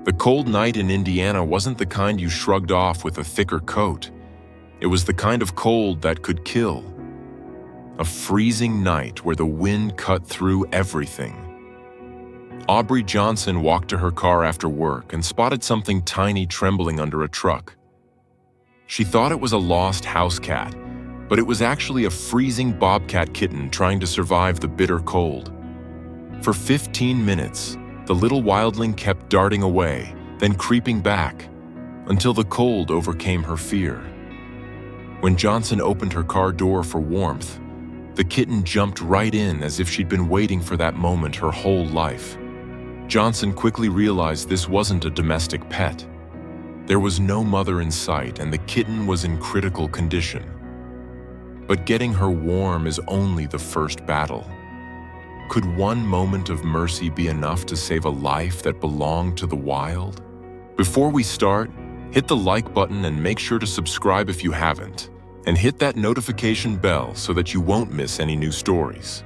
The cold night in Indiana wasn't the kind you shrugged off with a thicker coat. It was the kind of cold that could kill. A freezing night where the wind cut through everything. Aubrey Johnson walked to her car after work and spotted something tiny trembling under a truck. She thought it was a lost house cat, but it was actually a freezing bobcat kitten trying to survive the bitter cold. For 15 minutes, the little wildling kept darting away, then creeping back, until the cold overcame her fear. When Johnson opened her car door for warmth, the kitten jumped right in as if she'd been waiting for that moment her whole life. Johnson quickly realized this wasn't a domestic pet. There was no mother in sight, and the kitten was in critical condition. But getting her warm is only the first battle. Could one moment of mercy be enough to save a life that belonged to the wild? Before we start, hit the like button and make sure to subscribe if you haven't, and hit that notification bell so that you won't miss any new stories.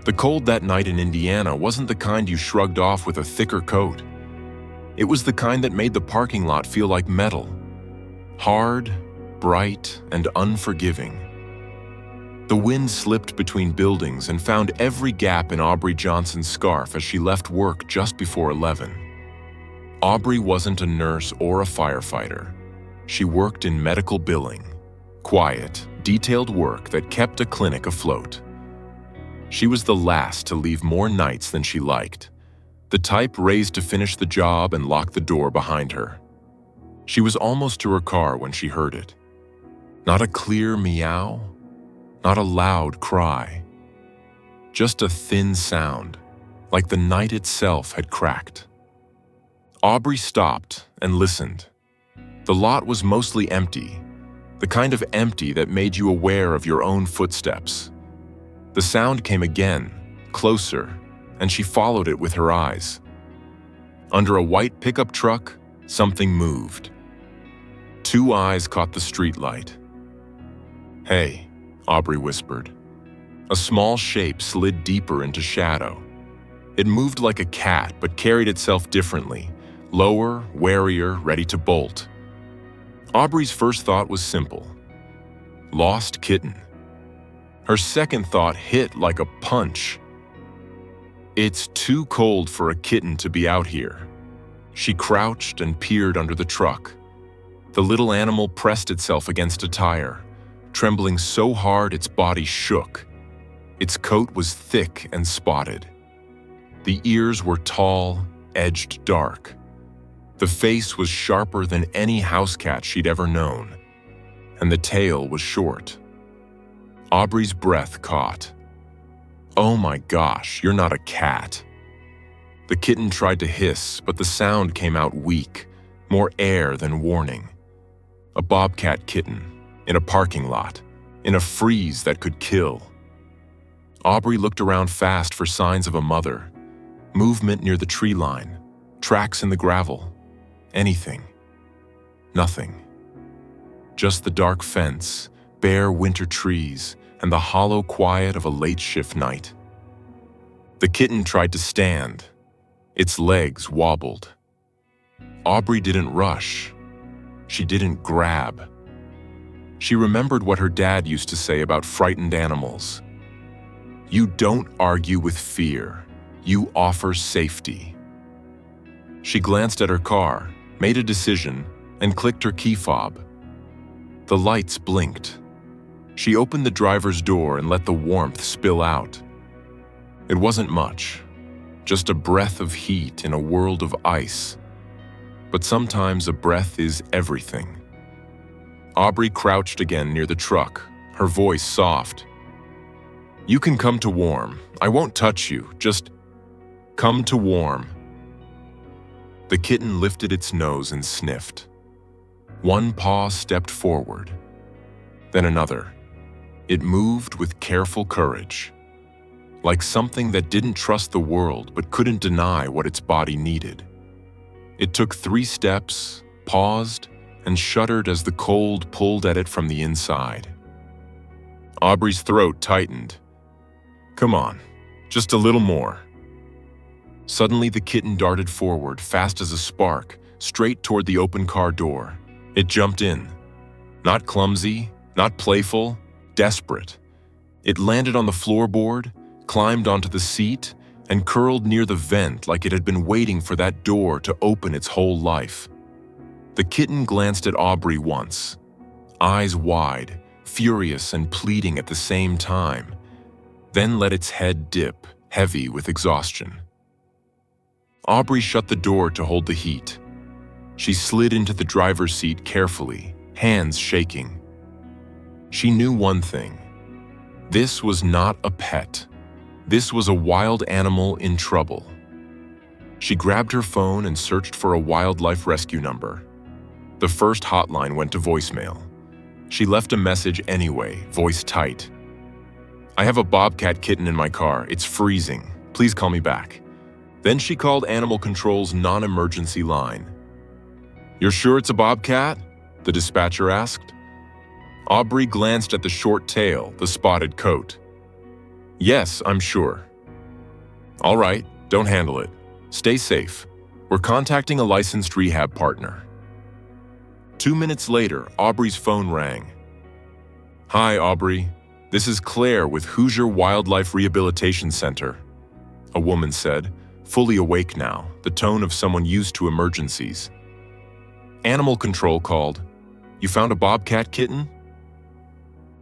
The cold that night in Indiana wasn't the kind you shrugged off with a thicker coat. It was the kind that made the parking lot feel like metal. Hard, bright, and unforgiving. The wind slipped between buildings and found every gap in Aubrey Johnson's scarf as she left work just before 11. Aubrey wasn't a nurse or a firefighter. She worked in medical billing. Quiet, detailed work that kept a clinic afloat. She was the last to leave more nights than she liked, the type raised to finish the job and lock the door behind her. She was almost to her car when she heard it. Not a clear meow, not a loud cry. Just a thin sound, like the night itself had cracked. Aubrey stopped and listened. The lot was mostly empty, the kind of empty that made you aware of your own footsteps. The sound came again, closer, and she followed it with her eyes. Under a white pickup truck, something moved. Two eyes caught the streetlight. "Hey," Aubrey whispered. A small shape slid deeper into shadow. It moved like a cat, but carried itself differently, lower, warier, ready to bolt. Aubrey's first thought was simple. Lost kitten. Her second thought hit like a punch. It's too cold for a kitten to be out here. She crouched and peered under the truck. The little animal pressed itself against a tire, trembling so hard its body shook. Its coat was thick and spotted. The ears were tall, edged dark. The face was sharper than any house cat she'd ever known, and the tail was short. Aubrey's breath caught. "Oh my gosh, you're not a cat." The kitten tried to hiss, but the sound came out weak, more air than warning. A bobcat kitten, in a parking lot, in a freeze that could kill. Aubrey looked around fast for signs of a mother. Movement near the tree line, tracks in the gravel, anything. Nothing. Just the dark fence, bare winter trees, and the hollow quiet of a late shift night. The kitten tried to stand. Its legs wobbled. Aubrey didn't rush. She didn't grab. She remembered what her dad used to say about frightened animals. You don't argue with fear. You offer safety. She glanced at her car, made a decision, and clicked her key fob. The lights blinked. She opened the driver's door and let the warmth spill out. It wasn't much, just a breath of heat in a world of ice. But sometimes a breath is everything. Aubrey crouched again near the truck, her voice soft. "You can come to warm. I won't touch you, just come to warm." The kitten lifted its nose and sniffed. One paw stepped forward, then another. It moved with careful courage, like something that didn't trust the world but couldn't deny what its body needed. It took 3 steps, paused, and shuddered as the cold pulled at it from the inside. Aubrey's throat tightened. "Come on, just a little more." Suddenly, the kitten darted forward, fast as a spark, straight toward the open car door. It jumped in. Not clumsy, not playful, desperate. It landed on the floorboard, climbed onto the seat, and curled near the vent like it had been waiting for that door to open its whole life. The kitten glanced at Aubrey once, eyes wide, furious and pleading at the same time, then let its head dip, heavy with exhaustion. Aubrey shut the door to hold the heat. She slid into the driver's seat carefully, hands shaking. She knew one thing. This was not a pet. This was a wild animal in trouble. She grabbed her phone and searched for a wildlife rescue number. The first hotline went to voicemail. She left a message anyway, voice tight. "I have a Bobcat kitten in my car. It's freezing. Please call me back." Then she called Animal Control's non-emergency line. "You're sure it's a Bobcat?" the dispatcher asked. Aubrey glanced at the short tail, the spotted coat. "Yes, I'm sure." "All right, don't handle it. Stay safe. We're contacting a licensed rehab partner." 2 minutes later, Aubrey's phone rang. "Hi, Aubrey. This is Claire with Hoosier Wildlife Rehabilitation Center," a woman said, fully awake now, the tone of someone used to emergencies. "Animal Control called. You found a Bobcat kitten?"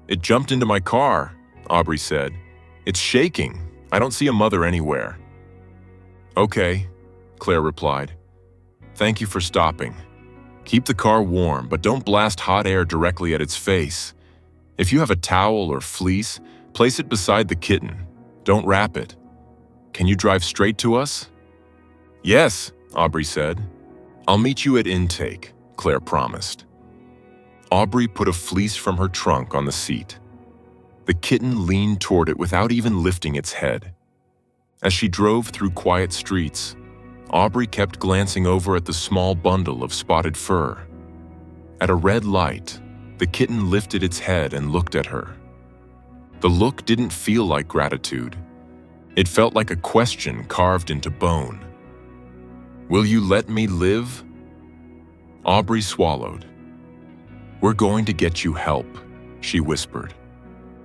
"It jumped into my car," Aubrey said. "It's shaking. I don't see a mother anywhere." "Okay," Claire replied. "Thank you for stopping. Keep the car warm, but don't blast hot air directly at its face. If you have a towel or fleece, place it beside the kitten. Don't wrap it. Can you drive straight to us?" "Yes," Aubrey said. "I'll meet you at intake," Claire promised. Aubrey put a fleece from her trunk on the seat. The kitten leaned toward it without even lifting its head. As she drove through quiet streets, Aubrey kept glancing over at the small bundle of spotted fur. At a red light, the kitten lifted its head and looked at her. The look didn't feel like gratitude. It felt like a question carved into bone. "Will you let me live?" Aubrey swallowed. "We're going to get you help," she whispered.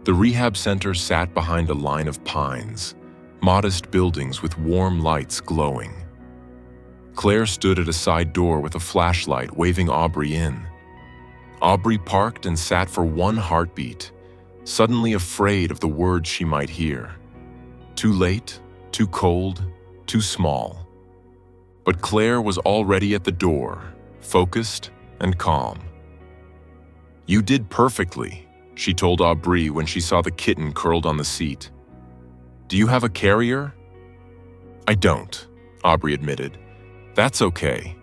The rehab center sat behind a line of pines, modest buildings with warm lights glowing. Claire stood at a side door with a flashlight, waving Aubrey in. Aubrey parked and sat for one heartbeat, suddenly afraid of the words she might hear. Too late, too cold, too small. But Claire was already at the door, focused and calm. "You did perfectly," she told Aubrey when she saw the kitten curled on the seat. "Do you have a carrier?" "I don't," Aubrey admitted. "That's okay."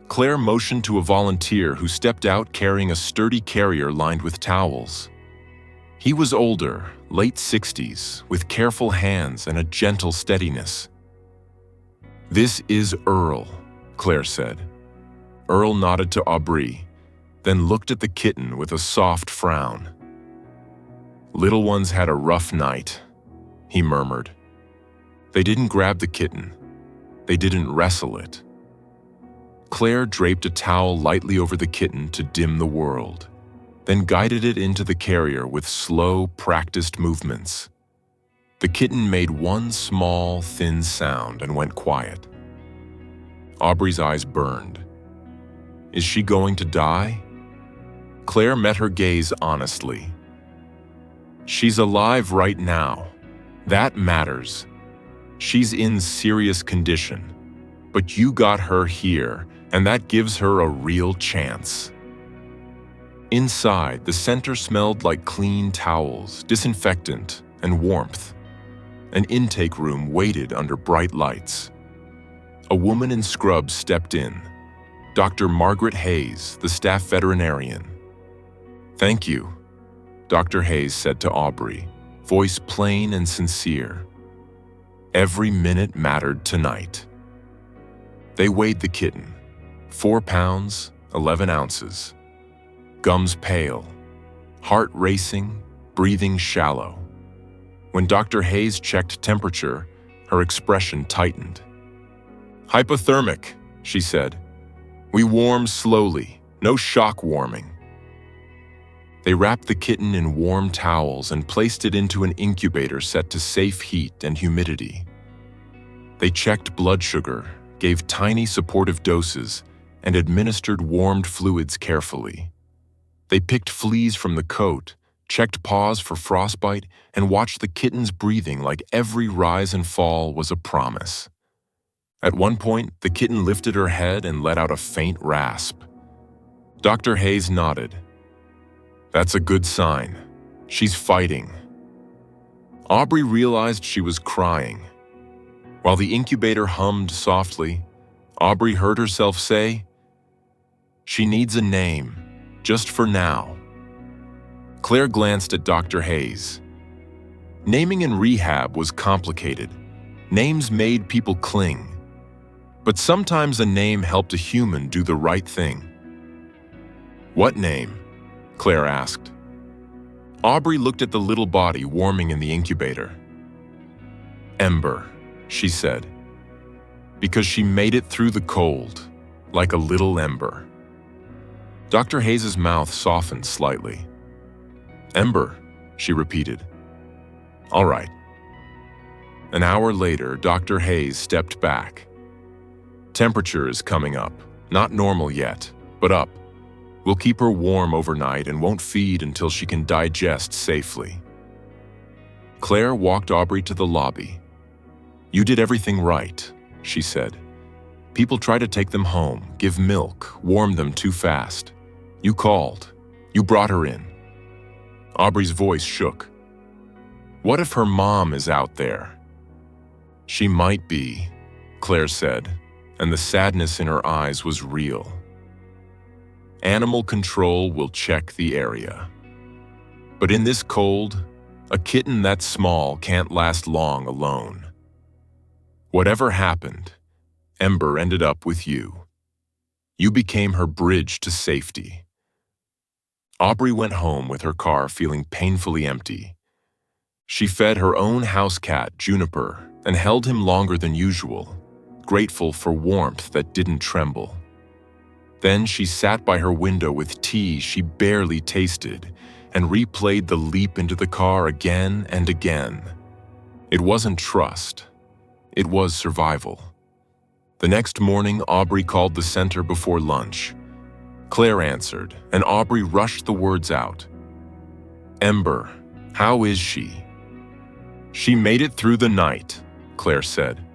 Claire motioned to a volunteer who stepped out carrying a sturdy carrier lined with towels. He was older, late 60s, with careful hands and a gentle steadiness. "This is Earl," Claire said. Earl nodded to Aubrey, then looked at the kitten with a soft frown. "Little one's had a rough night," he murmured. They didn't grab the kitten. They didn't wrestle it. Claire draped a towel lightly over the kitten to dim the world, then guided it into the carrier with slow, practiced movements. The kitten made one small, thin sound and went quiet. Aubrey's eyes burned. Is she going to die? Claire met her gaze honestly. She's alive right now. That matters. She's in serious condition. But you got her here, and that gives her a real chance. Inside, the center smelled like clean towels, disinfectant, and warmth. An intake room waited under bright lights. A woman in scrubs stepped in, Dr. Margaret Hayes, the staff veterinarian. "Thank you," Dr. Hayes said to Aubrey, voice plain and sincere. Every minute mattered tonight. They weighed the kitten, 4 pounds, 11 ounces. Gums pale, heart racing, breathing shallow. When Dr. Hayes checked temperature, Her expression tightened. "Hypothermic," she said. "We warm slowly, no shock warming." They wrapped the kitten in warm towels and placed it into an incubator set to safe heat and humidity. They checked blood sugar, gave tiny supportive doses, and administered warmed fluids carefully. They picked fleas from the coat, checked paws for frostbite, and watched the kitten's breathing like every rise and fall was a promise. At one point, the kitten lifted her head and let out a faint rasp. Dr. Hayes nodded. "That's a good sign. She's fighting." Aubrey realized she was crying. While the incubator hummed softly, Aubrey heard herself say, "She needs a name, just for now." Claire glanced at Dr. Hayes. Naming in rehab was complicated. Names made people cling. But sometimes a name helped a human do the right thing. "What name?" Claire asked. Aubrey looked at the little body warming in the incubator. "Ember," she said, "because she made it through the cold, like a little ember." Dr. Hayes' mouth softened slightly. "Ember," she repeated. "All right." An hour later, Dr. Hayes stepped back. "Temperature is coming up. Not normal yet, but up. We'll keep her warm overnight and won't feed until she can digest safely." Claire walked Aubrey to the lobby. "You did everything right," she said. "People try to take them home, give milk, warm them too fast. You called. You brought her in." Aubrey's voice shook. "What if her mom is out there?" "She might be," Claire said, and the sadness in her eyes was real. "Animal control will check the area. But in this cold, a kitten that small can't last long alone. Whatever happened, Ember ended up with you. You became her bridge to safety." Aubrey went home with her car feeling painfully empty. She fed her own house cat, Juniper, and held him longer than usual, grateful for warmth that didn't tremble. Then she sat by her window with tea she barely tasted and replayed the leap into the car again and again. It wasn't trust. It was survival. The next morning, Aubrey called the center before lunch. Claire answered, and Aubrey rushed the words out. "Ember, how is she?" "She made it through the night," Claire said.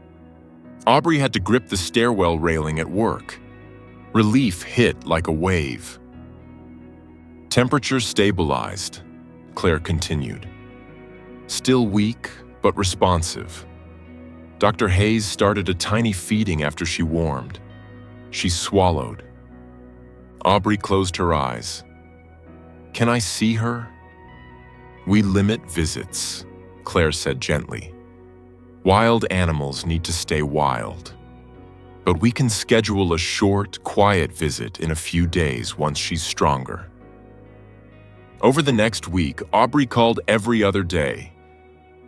Aubrey had to grip the stairwell railing at work. Relief hit like a wave. "Temperature stabilized," Claire continued. "Still weak, but responsive. Dr. Hayes started a tiny feeding after she warmed. She swallowed." Aubrey closed her eyes. "Can I see her?" "We limit visits," Claire said gently. "Wild animals need to stay wild. But we can schedule a short, quiet visit in a few days once she's stronger." Over the next week, Aubrey called every other day.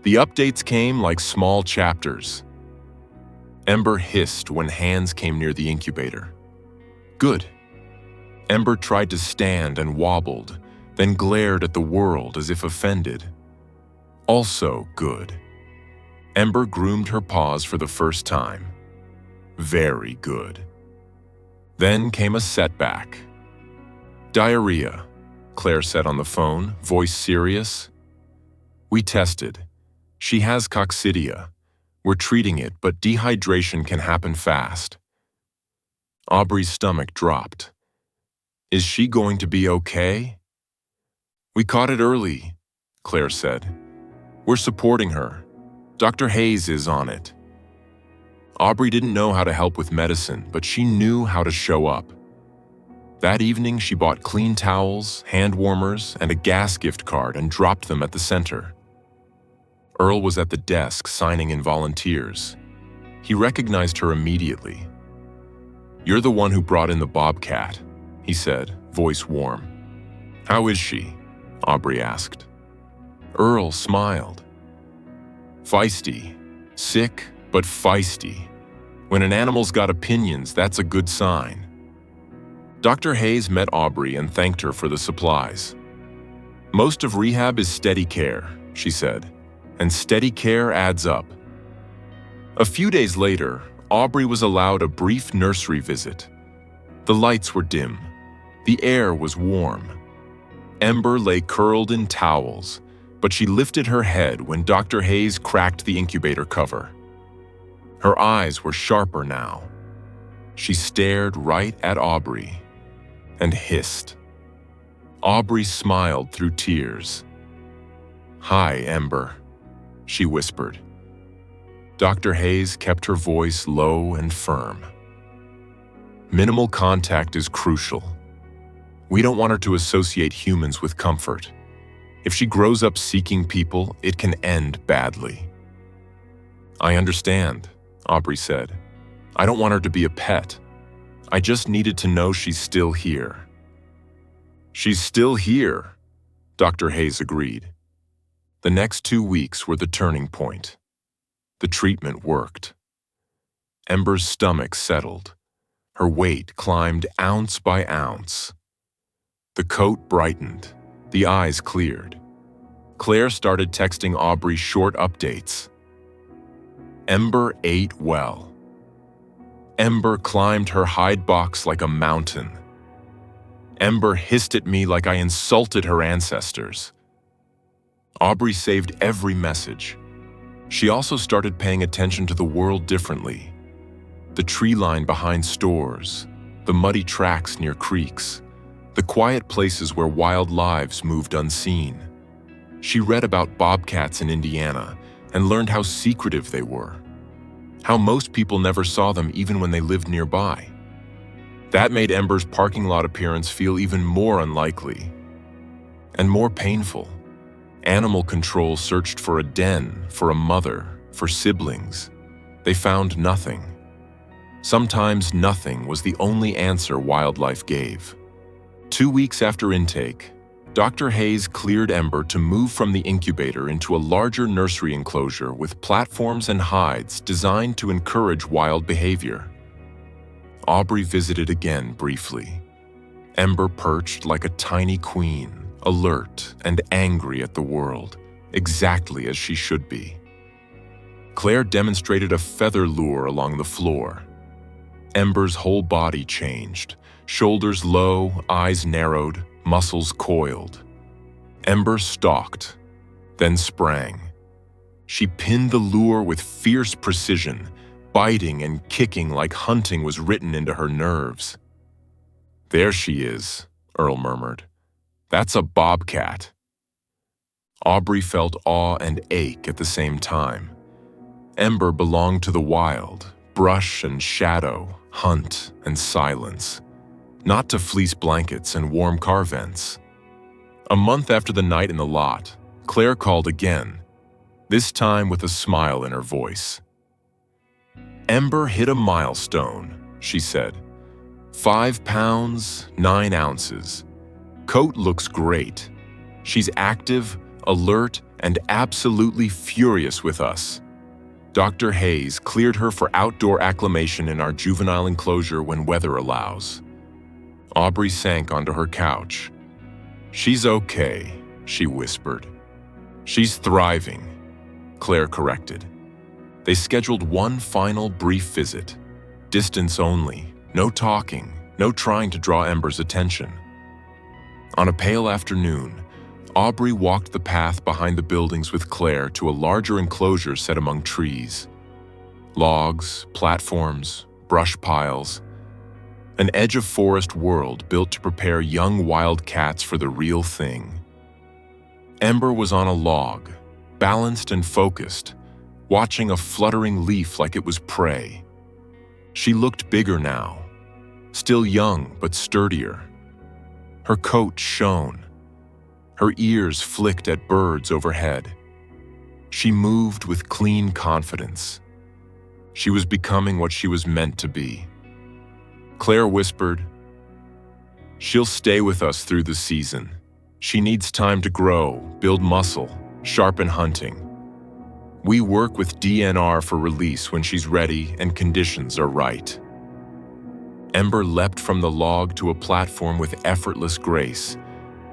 The updates came like small chapters. Ember hissed when hands came near the incubator. "Good." Ember tried to stand and wobbled, then glared at the world as if offended. Also good. Ember groomed her paws for the first time. Very good. Then came a setback. "Diarrhea," Claire said on the phone, voice serious. "We tested. She has coccidia. We're treating it, but dehydration can happen fast." Aubrey's stomach dropped. "Is she going to be okay?" "We caught it early," Claire said. "We're supporting her. Dr. Hayes is on it." Aubrey didn't know how to help with medicine, but she knew how to show up. That evening, she bought clean towels, hand warmers, and a gas gift card and dropped them at the center. Earl was at the desk signing in volunteers. He recognized her immediately. "You're the one who brought in the Bobcat," he said, voice warm. "How is she?" Aubrey asked. Earl smiled. "Feisty, sick, but feisty. When an animal's got opinions, that's a good sign. Dr. Hayes met Aubrey and thanked her for the supplies. "Most of rehab is steady care," she said, "and steady care adds up." A few days later, Aubrey was allowed a brief nursery visit. The lights were dim. The air was warm. Ember lay curled in towels, but she lifted her head when Dr. Hayes cracked the incubator cover. Her eyes were sharper now. She stared right at Aubrey and hissed. Aubrey smiled through tears. "Hi, Ember," she whispered. Dr. Hayes kept her voice low and firm. "Minimal contact is crucial. We don't want her to associate humans with comfort. If she grows up seeking people, it can end badly." "I understand," Aubrey said. "I don't want her to be a pet. I just needed to know she's still here." "She's still here," Dr. Hayes agreed. The next 2 weeks were the turning point. The treatment worked. Ember's stomach settled. Her weight climbed ounce by ounce. The coat brightened. The eyes cleared. Claire started texting Aubrey short updates. Ember ate well. Ember climbed her hide box like a mountain. Ember hissed at me like I insulted her ancestors. Aubrey saved every message. She also started paying attention to the world differently. The tree line behind stores, the muddy tracks near creeks, the quiet places where wild lives moved unseen. She read about bobcats in Indiana and learned how secretive they were, how most people never saw them even when they lived nearby. That made Ember's parking lot appearance feel even more unlikely and more painful. Animal control searched for a den, for a mother, for siblings. They found nothing. Sometimes nothing was the only answer wildlife gave. 2 weeks after intake, Dr. Hayes cleared Ember to move from the incubator into a larger nursery enclosure with platforms and hides designed to encourage wild behavior. Aubrey visited again briefly. Ember perched like a tiny queen, alert and angry at the world, exactly as she should be. Claire demonstrated a feather lure along the floor. Ember's whole body changed, shoulders low, eyes narrowed, muscles coiled. Ember stalked, then sprang. She pinned the lure with fierce precision, biting and kicking like hunting was written into her nerves. "There she is," Earl murmured. "That's a bobcat." Aubrey felt awe and ache at the same time. Ember belonged to the wild, brush and shadow, hunt and silence, not to fleece blankets and warm car vents. A month after the night in the lot, Claire called again, this time with a smile in her voice. "Ember hit a milestone," she said. 5 pounds, 9 ounces. Coat looks great. She's active, alert, and absolutely furious with us. Dr. Hayes cleared her for outdoor acclimation in our juvenile enclosure when weather allows. Aubrey sank onto her couch. "She's okay," she whispered. "She's thriving," Claire corrected. They scheduled one final brief visit. Distance only, no talking, no trying to draw Ember's attention. On a pale afternoon, Aubrey walked the path behind the buildings with Claire to a larger enclosure set among trees. Logs, platforms, brush piles. An edge-of-forest world built to prepare young wild cats for the real thing. Ember was on a log, balanced and focused, watching a fluttering leaf like it was prey. She looked bigger now, still young but sturdier. Her coat shone. Her ears flicked at birds overhead. She moved with clean confidence. She was becoming what she was meant to be. Claire whispered, "She'll stay with us through the season. She needs time to grow, build muscle, sharpen hunting. We work with DNR for release when she's ready and conditions are right. Ember leapt from the log to a platform with effortless grace,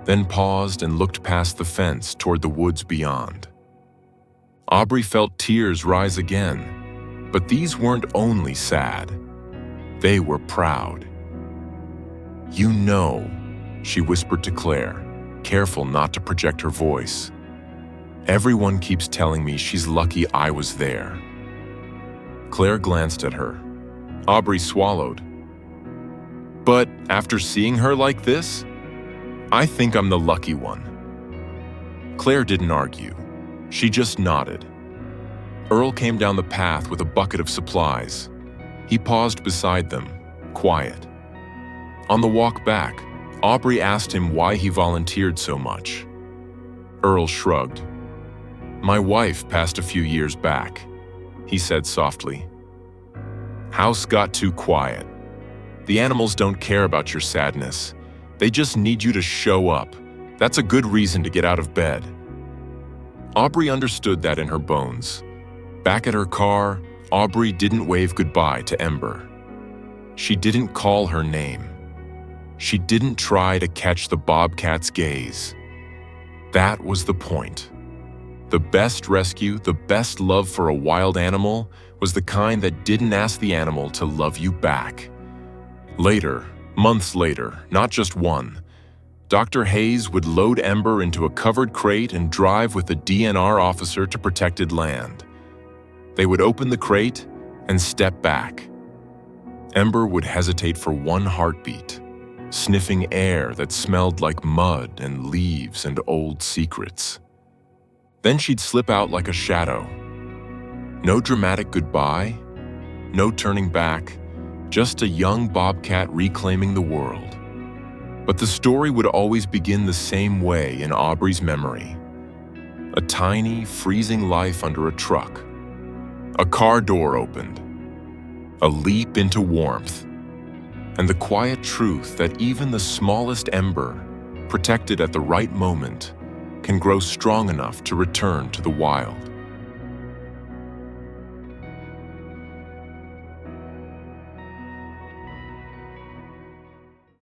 then paused and looked past the fence toward the woods beyond. Aubrey felt tears rise again, but these weren't only sad. They were proud. "You know," she whispered to Claire, careful not to project her voice. "Everyone keeps telling me she's lucky I was there." Claire glanced at her. Aubrey swallowed. "But after seeing her like this, I think I'm the lucky one." Claire didn't argue. She just nodded. Earl came down the path with a bucket of supplies. He paused beside them, quiet. On the walk back, Aubrey asked him why he volunteered so much. Earl shrugged. "My wife passed a few years back," he said softly. "House got too quiet. The animals don't care about your sadness. They just need you to show up. That's a good reason to get out of bed." Aubrey understood that in her bones. Back at her car, Aubrey didn't wave goodbye to Ember. She didn't call her name. She didn't try to catch the Bobcat's gaze. That was the point. The best rescue, the best love for a wild animal, was the kind that didn't ask the animal to love you back. Later, months later, not just one, Dr. Hayes would load Ember into a covered crate and drive with a DNR officer to protected land. They would open the crate and step back. Ember would hesitate for one heartbeat, sniffing air that smelled like mud and leaves and old secrets. Then she'd slip out like a shadow. No dramatic goodbye, no turning back, just a young bobcat reclaiming the world. But the story would always begin the same way in Aubrey's memory. A tiny, freezing life under a truck. A car door opened. A leap into warmth. And the quiet truth that even the smallest ember, protected at the right moment, can grow strong enough to return to the wild.